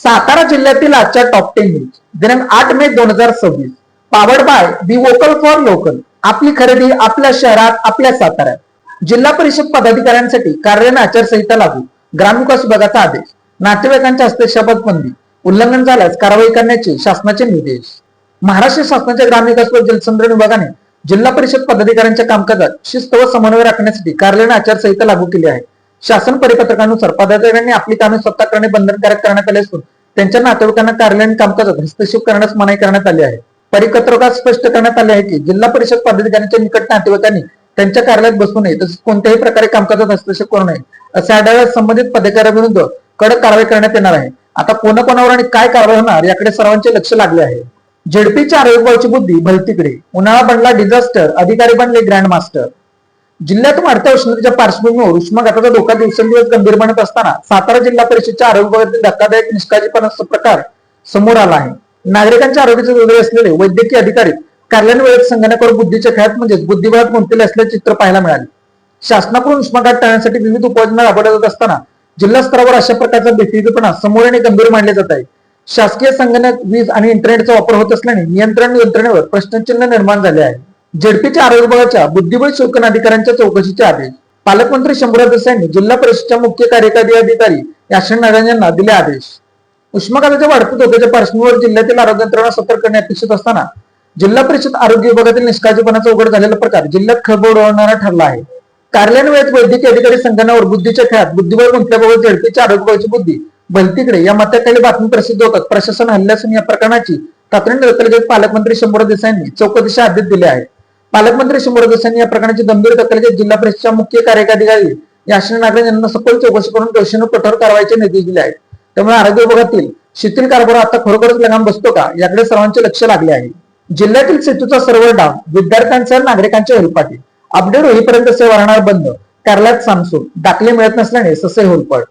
सातारा जिल्ह्यातील आजच्या top 10 news दिनांक 8 मे 2026 powered by be vocal for local. आपली खरेदी आपल्या शहरात, आपल्या साताऱ्यात. जिल्हा परिषद पदाधिकाऱ्यांसाठी कार्यालयीन आचारसंहिता लागू. ग्रामविकास विभागाचा आदेश. नातेवाईकांच्या हस्ते शपथबंदी. उल्लंघन झाल्यास कारवाई करण्याचे शासनाचे निर्देश. महाराष्ट्र शासनाच्या ग्रामविकास व जलसंधारण विभागाने जिल्हा परिषद पदाधिकाऱ्यांच्या कामकाजात शिस्त व समन्वय राखण्यासाठी कार्यालयीन आचारसंहिता लागू केली आहे. शासन परिपत्रकानुसार पदाधिकाऱ्यांनी आपली कामे स्वतः करणे बंधनकारक करण्यात आले असून त्यांच्या नातेवाईकांना कार्यालयीन कामकाजात हस्तक्षेप करण्यास मनाई करण्यात आली आहे. परिपत्रकात स्पष्ट करण्यात आले आहे की जिल्हा परिषद पदाधिकाऱ्यांच्या निकट नातेवाईकांनी त्यांच्या कार्यालयात बसू नये, तसेच कोणत्याही प्रकारे कामकाजात हस्तक्षेप करू नये. असे आढळल्यास संबंधित पदाधिकाऱ्यांविरुद्ध कडक कारवाई करण्यात येणार आहे. आता कोणाकोणावर आणि काय कारवाई होणार याकडे सर्वांचे लक्ष लागले आहे. झेडपीच्या आरोग्याची बुद्धी भलतीकडे. उन्हाळा बनला डिझास्टर, अधिकारी बनले ग्रँड मास्टर. जिल्ह्यात वाढत्या उष्णतेच्या पार्श्वभूमीवर उष्माघाताचा धोका दिवसेंदिवस गंभीर बनत असताना सातारा जिल्हा परिषदेच्या आरोग्य विभागातील धक्कादायक निष्काळजीपणाचा प्रकार समोर आला आहे. नागरिकांच्या आरोग्याचे जोडले असलेले वैद्यकीय अधिकारी कार्यालयीन वेळेत संगणकावर बुद्धीच्या खेळात म्हणजेच बुद्धिबळात गुंतलेले असल्याचे चित्र पाहायला मिळाले. शासनाकडून उष्माघात टाळण्यासाठी विविध उपाययोजना राबवल्या जात असताना जिल्हा स्तरावर अशा प्रकारचा बेफिकीपणा समोर आणि गंभीर मानले जात आहे. शासकीय संगणक, वीज आणि इंटरनेटचा वापर होत असल्याने नियंत्रण यंत्रणेवर प्रश्नचिन्ह निर्माण झाले आहे. झेडपीच्या आरोग्य विभागाच्या बुद्धिबळ शोधन अधिकाऱ्यांच्या चौकशीचे आदेश. पालकमंत्री शंभूराज देसाई यांनी जिल्हा परिषदेच्या मुख्य कार्यकारी अधिकारी याशिन नारायण यांना दिले आदेश. उष्माघाताच्या वाढत्या धोक्याच्या पार्श्वभूमीवर जिल्ह्यातील आरोग्य यंत्रणा सतर्क करणे अपेक्षित असताना जिल्हा परिषद आरोग्य विभागातील निष्काळजीपणाचा उघड झालेला प्रकार जिल्ह्यात खळबळ उडवणारा ठरला आहे. कार्यालयीन वेळेत वैद्यकीय अधिकारी संगणकावर बुद्धीच्या खेळात बुद्धिबळ गुंतल्याबाबत झेडपीच्या आरोग्य विभागाची बुद्धी भलतीकडे या मताखाली बातमी प्रसिद्ध होतात प्रशासन हल्ल्यास या प्रकरणाची तातडीने दखल घेत पालकमंत्री शंभूराज देसाई यांनी चौकशीचे आदेश दिले आहेत. पालकमंत्री शंभूराज देसाई यांनी या प्रकरणाची गंभीर दखल घेत जिल्हा परिषदेच्या मुख्य कार्यकारी अधिकारी याशिन नारायण यांना सखोल चौकशी करून दोषींवर कठोर कारवाईचे निर्देश दिले आहेत. त्यामुळे आरोग्य विभागातील शिथिल कारभार आता खरोखरच लगाम बसतो का याकडे सर्वांचे लक्ष लागले आहे. जिल्ह्यातील सेतूचा सर्व्हर डाऊन, विद्यार्थ्यांसह नागरिकांच्या हेलपाटी. अपडेट होईपर्यंत सेवा राहणार बंद. कार्यालयात सामसूम, दाखले मिळत नसल्याने ससे होलपट.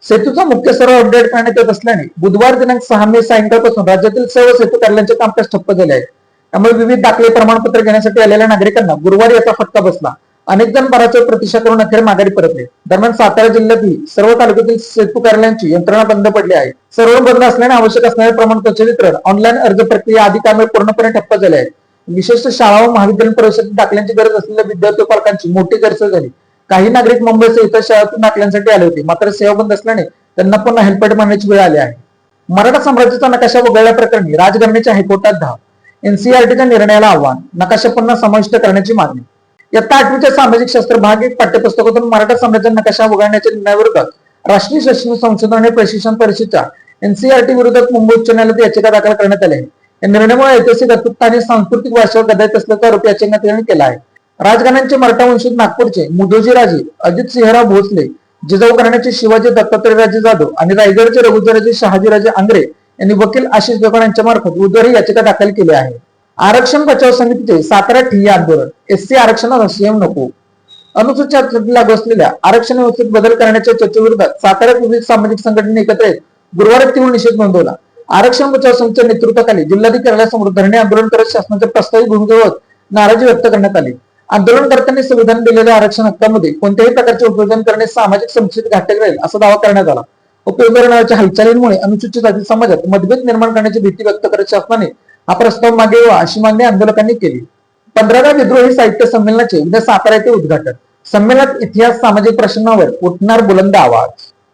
सेतूचा मुख्य सर्व्हर अपडेट करण्यात येत असल्याने बुधवार दिनांक 6 मे सायंकाळपासून राज्यातील सर्व सेतू कार्यालयांचे कामकाज ठप्प झाले आहे. त्यामुळे विविध दाखले प्रमाणपत्र घेण्यासाठी आलेल्या नागरिकांना गुरुवारी याचा फटका बसला. अनेक जण बराच वेळ प्रतीक्षा करून अखेर माघारी परतले. दरम्यान सातारा जिल्ह्यातील सर्व तालुक्यातील सेतू कार्यालयांची यंत्रणा बंद पडली आहे. सर्व बंद असल्याने आवश्यक असणारे प्रमाणपत्र वितरण, ऑनलाईन अर्ज प्रक्रिया आदी कामे पूर्णपणे ठप्प झाले आहेत. विशेषतः शाळा व महाविद्यालयीन प्रवेशासाठी दाखल्यांची गरज असलेल्या विद्यार्थी व पालकांची मोठी गैरसोय झाली. काही नागरिक मुंबईसह इतर शहरातून दाखल्यांसाठी आले होते, मात्र सेवा बंद असल्याने त्यांना पुन्हा हेलपाट मारण्याची वेळ आली आहे. मराठा साम्राज्याचा नकाशा वगळल्याप्रकरणी राजघराण्याच्या हायकोर्टात धाव. एनसीईआरटीच्या निर्णयाला आव्हान. नकाशा पुन्हा समाविष्ट करण्याची मागणी. इयत्ता 8वीच्या सामाजिक शास्त्र भाग 1 पाठ्यपुस्तकातून मराठा साम्राज्याचा नकाशा वगळण्याच्या निर्णयाविरोधात राष्ट्रीय शैक्षणिक संशोधन आणि प्रशिक्षण परिषदेच्या एनसीईआरटी विरोधात मुंबई उच्च न्यायालयात याचिका दाखल करण्यात आली आहे. या निर्णयामुळे ऐतिहासिक अचूकता आणि सांस्कृतिक वारशावर गदा येत असल्याचा आरोप याचिकाकर्त्यांनी केला आहे. राजघराण्याचे मराठा वंशज नागपूरचे मुधोजी राजे अजित सिंहराव भोसले, जिजाऊ घराण्याचे शिवाजी दत्तात्रय राजे जाधव आणि रायगडचे रघुजीराजे शहाजीराजे आंग्रे यांनी वकील आशिष बेगोन यांच्या मार्फत बुधवारी याचिका दाखल केली आहे. आरक्षण बचाव समितीचे सातारा ठिय्या आंदोलन. एससी आरक्षणाला सीएम नको. अनुसूचित लागू असलेल्या आरक्षण व्यवस्थेत बदल करण्याच्या चर्चेविरोधात साताऱ्यात विविध सामाजिक संघटनेने एकत्र येत गुरुवारी तीव्र निषेध नोंदवला. आरक्षण बचाव समितीच्या नेतृत्वाखाली जिल्हाधिकारी कार्यालयासमोर धरणे आंदोलन करत शासनाच्या प्रस्तावित भूमिकेवर नाराजी व्यक्त करण्यात आली. आंदोलनकर्त्यांनी संविधान दिलेल्या आरक्षण हक्कामध्ये कोणत्याही प्रकारचे उपयोजन करणे सामाजिक समस्येत घातक राहील असा दावा करण्यात आला. उपयोजनाच्या हालचालींमुळे अनुसूचित जाती समाजात मतभेद निर्माण करण्याची भीती व्यक्त करत शासनाने हा प्रस्ताव मागे व्हावा अशी मागणी आंदोलकांनी केली. 15व्या विद्रोही साहित्य संमेलनाचे उद्या सातारा येथे उद्घाटन. संमेलनात इतिहास, सामाजिक प्रश्नांवर उठणार बुलंद आवाज.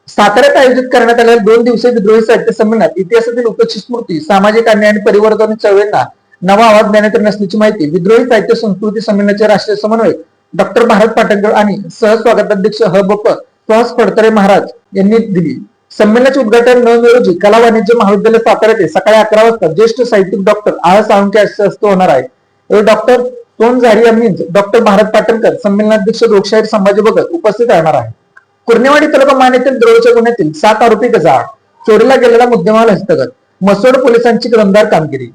साताऱ्यात आयोजित करण्यात आलेल्या 2 दिवसीय विद्रोही साहित्य संमेलनात इतिहासातील उपस्थित स्मृती, सामाजिक अन्याय आणि परिवर्तन चळवळींना नवा आवाज देण्यात येणार असल्याची माहिती विद्रोही साहित्य संस्कृती संमेलनाचे राष्ट्रीय समन्वयक डॉक्टर भारत पाटणकर आणि सहस्वागताध्यक्ष ह.ब.प. सुहास फडतरे महाराज यांनी दिली. संमेलनाचे उद्घाटन 9 मे रोजी कला वाणिज्य महाविद्यालय सातारा येथे सकाळी 11 वाजता ज्येष्ठ साहित्यिक डॉक्टर आह साळुंखे यांच्या हस्ते होणार आहे. Doctor Sonjharia means doctor Bharat Patankar, संमेलनाध्यक्ष लोकशाहीर संभाजी भगत उपस्थित राहणार आहे. कुर्नेवाडी तालुका मानेतील द्रोळीच्या गुन्ह्यातील 7 आरोपी गजाआड. चोरीला गेलेला मुद्देमाल हस्तगत. मसोड पोलिसांची दमदार कामगिरी.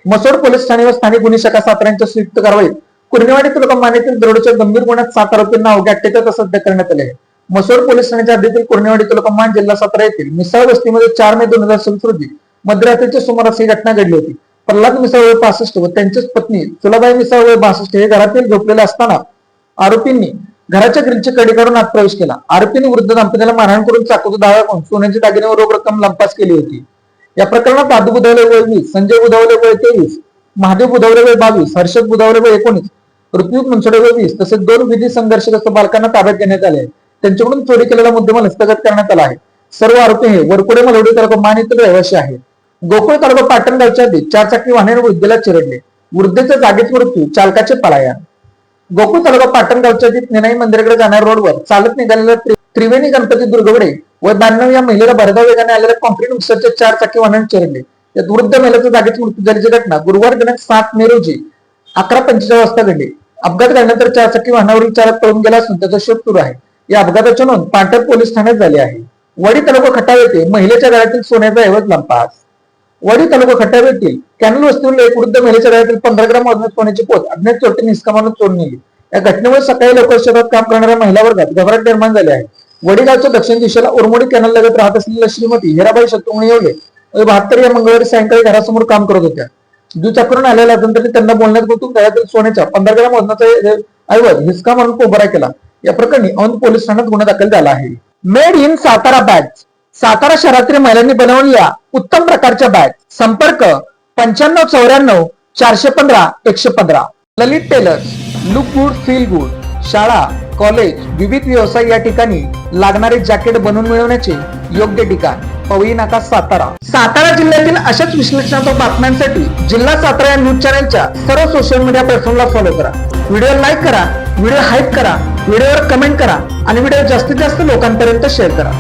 मसोड पोलीस ठाणे व स्थानिक गुन्हे शाखा सातारा यांच्या संयुक्त कारवाईत कुर्नेवाडी तालुका मानेतील द्रोळीच्या गंभीर गुन्ह्यात 7 आरोपींना अवघ्या 48 तासात अटक करण्यात आले आहे. मसोड पोलीस ठाण्याच्या हद्दीतील कुर्नेवाडी तालुका मान जिल्हा सातारा येथील मिसाळ वस्तीमध्ये 4 मे 2026 रोजी मध्यरात्रीच्या सुमारास ही घटना घडली होती. प्रल्हाद मिसाळ वय 65 व त्यांचीच पत्नी सुलाबाई मिसाळ वय 62 हे घरातील झोपलेले असताना आरोपींनी घराच्या ग्रिलची कडी काढून आत प्रवेश केला. आरोपीने वृद्ध दाम्पत्याला मारहाण करून चाकूचा दावा करून सोन्याचे दागिने व रोख रक्कम लंपास केली होती. या प्रकरणात दादू बुधवले वय 20, संजय बुधवले वय 23, महादेव बुधवले वय 22, हर्षद बुधवले वय 19, ऋत्विक मुनसोडे वय 20 तसेच 2 विधी संघर्षग्रस्त बालकांना ताब्यात घेण्यात आले आहे. त्यांच्याकडून चोरी केलेला मुद्देमाल हस्तगत करण्यात आला आहे. सर्व आरोपी हे वरकुडे मलवडी तालुका मान येथील रहिवासी आहेत. गोकुळ तालुका पाटण गावच्या आधी 4 चाकी वाहनाने वृद्धेला चिरडले. वृद्धेचा जागीच मृत्यू, चालकाचे पलायन. गोकुळ तालुका पाटण गावच्या आधी निनाई मंदिराकडे जाणाऱ्या रोडवर चालत निघालेल्या त्रिवेणी गणपती दुर्गवडे व 92 या महिलेला भरधाव वेगाने आलेल्या कॉन्क्रीट मिक्सरच्या 4 चाकी वाहनाने चिरडले. यात वृद्ध महिलेचा जागीच मृत्यू झाल्याची घटना गुरुवार दिनांक 7 मे रोजी 11:45 वाजता घडली. अपघात घडल्यानंतर 4 चाकी वाहनावरील चालक पळून गेला असून त्याचा शोध सुरू आहे. या अपघाताची नोंद पाटण पोलीस ठाण्यात झाली आहे. वडी तालुका खटाव येथे महिलेच्या गळ्यातील सोन्याचा ऐवज लंपास. वडी तालुका खटाव येथील कॅनल वस्तीवरील एक वृद्ध महिलेच्या गळ्यातील 15 ग्राम वजनाची सोन्याची पोत अज्ञात चोरट्यांनी निष्कामानं चोरून नेली. या घटनेमुळे सकाळी लवकर शेतात काम करणाऱ्या महिला वर्गात घबराट निर्माण झाली आहे. वडीगावच्या दक्षिण दिशेला उरमोडी कॅनल लगत राहत असलेल्या श्रीमती हिराबाई शत्रुघ्न येवले 72 या मंगळवारी सायंकाळी घरासमोर काम करत होत्या. दुचाकीवरून आलेल्या अजंतांनी त्यांना बोलण्यात गुंतून गळ्यातील सोन्याच्या 15 ग्राम वजनाचा ऐवज हिसका मारून पोबरा केला. या प्रकरणी औंध पोलीस ठाण्यात गुन्हा दाखल झाला आहे. Made in Satara bags. Satara शहरातील महिलांनी बनवलेल्या उत्तम प्रकारच्या बॅग. संपर्क 9594 415 115. Lalit tailors. Look good feel good. शाळा, कॉलेज, विविध व्यवसाय या ठिकाणी लागणारे जॅकेट बनवून मिळवण्याचे योग्य ठिकाण पवई नाका सातारा. सातारा जिल्ह्यातील अशाच विश्लेषणात्मक बातम्यांसाठी जिल्हा सातारा या न्यूज चॅनलच्या सर्व सोशल मीडिया प्लॅटफॉर्मला फॉलो करा. व्हिडिओ लाईक करा, व्हिडिओ हाईप करा, व्हिडिओवर कमेंट करा आणि व्हिडिओ जास्तीत जास्त लोकांपर्यंत शेअर करा.